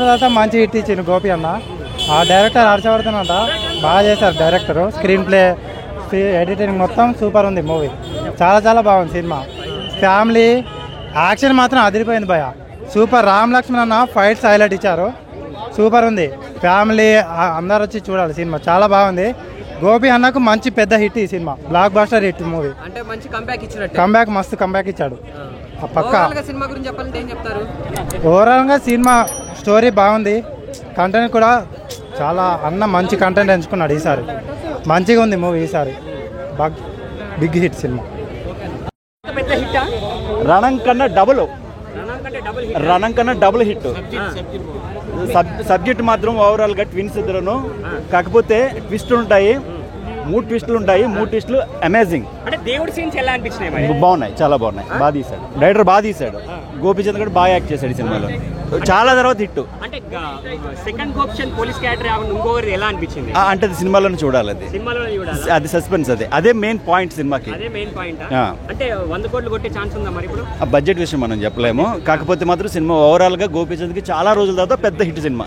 తర్వాత మంచి హిట్ ఇచ్చింది గోపి అన్న. ఆ డైరెక్టర్ హర్షవర్ధన్ అంట బాగా చేశారు. డైరెక్టర్ స్క్రీన్ ప్లే ఎడిటింగ్ మొత్తం సూపర్ ఉంది. మూవీ చాలా చాలా బాగుంది. సినిమా ఫ్యామిలీ యాక్షన్ మాత్రం అదిరిపోయింది భయ. సూపర్. రామ్ లక్ష్మణ్ అన్న ఫైట్స్ హైలైట్ ఇచ్చారు. సూపర్ ఉంది. ఫ్యామిలీ అందరు వచ్చి చూడాలి. సినిమా చాలా బాగుంది. గోపి అన్నకు మంచి పెద్ద హిట్ ఈ cinema. Block buster hit movie. Comeback మస్తు కంబ్యాక్ ఇచ్చాడు పక్కా. ఓవరాల్గా సినిమా స్టోరీ బాగుంది. కంటెంట్ కూడా చాలా అన్న మంచి కంటెంట్ ఎంచుకున్నాడు ఈసారి. మంచిగా ఉంది మూవీ ఈసారి. Big hit cinema. రణం కన్నా డబుల్ హిట్. సబ్జెక్ట్ మాత్రం ఓవరాల్గా ట్విన్స్ ఇద్దరును. కాకపోతే ట్విస్టులు ఉంటాయి. 3 ట్విస్టులు ఉంటాయి. 3 ట్విస్టులు అమేజింగ్. అంటే దేవుడి సీన్స్ ఎలా అనిపించినాయి? బాగున్నాయి, చాలా బాగున్నాయి. బాగా తీశాడు డైరెక్టర్, బాగా తీశాడు. గోపీచంద్ కూడా బాగా యాక్ట్ చేశాడు ఈ సినిమాలో. చాలా తర్వాత హిట్. అంటే సెకండ్ గోపిచంద్ పోలీస్ క్యారెక్టర్ ఇంకొకటి ఎలా అనిపించింది? అంటే అది సినిమాలోనే చూడాలి. అది సస్పెన్స్. అదే మెయిన్ పాయింట్ సినిమాకి. అంటే 100 కోట్లు కొట్టే ఛాన్స్ ఉందా మరి ఇప్పుడు? ఆ బడ్జెట్ విషయం మనం చెప్పలేము. కాకపోతే మాత్రం సినిమా ఓవరాల్ గా గోపీచంద్కి చాలా రోజుల తర్వాత పెద్ద హిట్ సినిమా.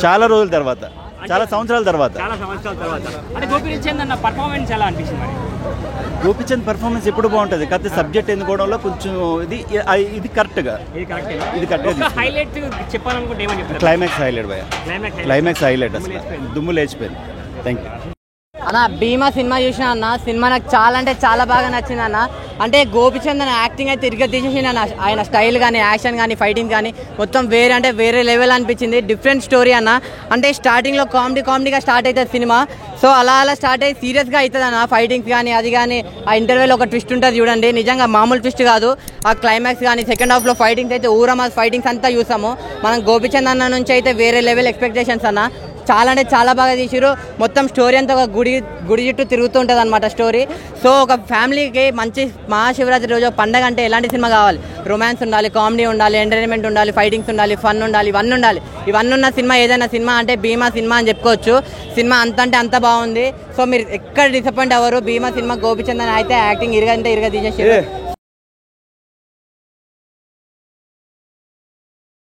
చాలా రోజుల తర్వాత, చాలా సంవత్సరాల తర్వాత. అంటే గోపీచంద్ అన్న పర్ఫార్మెన్స్ ఎలా అనిపించింది మరి? గోపీచంద్ పర్ఫార్మెన్స్ ఎప్పుడు బాగుంటుంది. కాకపోతే సబ్జెక్ట్ ఎన్నుకోవడంలో కొంచెం ఇది కరెక్ట్గా హైలైట్ చెప్పాలనుకుంటే ఏమని చెప్తారు? క్లైమాక్స్ హైలైట్ భయ. క్లైమాక్స్ హైలైట్ అసలు దుమ్ము లేచిపోయింది. థ్యాంక్ యూ అన్న. భీమా సినిమా చూసిన అన్న. సినిమా నాకు చాలా అంటే చాలా బాగా నచ్చింది అన్న. అంటే గోపిచంద్ అన్న యాక్టింగ్ అయితే తిరిగి తీసేసింది అన్న. ఆయన స్టైల్ కానీ, యాక్షన్ కానీ, ఫైటింగ్ కానీ మొత్తం వేరే అంటే వేరే లెవెల్ అనిపించింది. డిఫరెంట్ స్టోరీ అన్న. అంటే స్టార్టింగ్లో కామెడీగా స్టార్ట్ అవుతుంది సినిమా. సో అలా స్టార్ట్ అయ్యి సీరియస్గా అవుతుంది అన్న. ఫైటింగ్స్ కానీ అది కానీ, ఆ ఇంటర్వ్యూలో ఒక ట్విస్ట్ ఉంటుంది చూడండి. నిజంగా మామూలు ట్విస్ట్ కాదు. ఆ క్లైమాక్స్ కానీ, సెకండ్ హాఫ్లో ఫైటింగ్స్ అయితే ఊరమాస్ ఫైటింగ్స్ అంతా చూసాము మనం. గోపిచంద్ అన్న నుంచి అయితే వేరే లెవెల్ ఎక్స్పెక్టేషన్స్ అన్న. చాలా అంటే చాలా బాగా తీసిరు. మొత్తం స్టోరీ అంతా ఒక గుడి చుట్టూ తిరుగుతూ ఉంటుంది అనమాట స్టోరీ. సో ఒక ఫ్యామిలీకి మంచి మహాశివరాత్రి రోజు పండగ అంటే ఎలాంటి సినిమా కావాలి? రొమాన్స్ ఉండాలి, కామెడీ ఉండాలి, ఎంటర్టైన్మెంట్ ఉండాలి, ఫైటింగ్స్ ఉండాలి, ఫన్ ఉండాలి, ఇవన్నీ ఉండాలి. ఇవన్నీ ఉన్న సినిమా ఏదైనా సినిమా అంటే భీమా సినిమా అని చెప్పుకోవచ్చు. సినిమా అంటే అంత బాగుంది. సో మీరు ఎక్కడ డిసప్పాయింట్ అవ్వరు. భీమా సినిమా గోపిచంద్ అయితే యాక్టింగ్ ఇరగ తీసేసి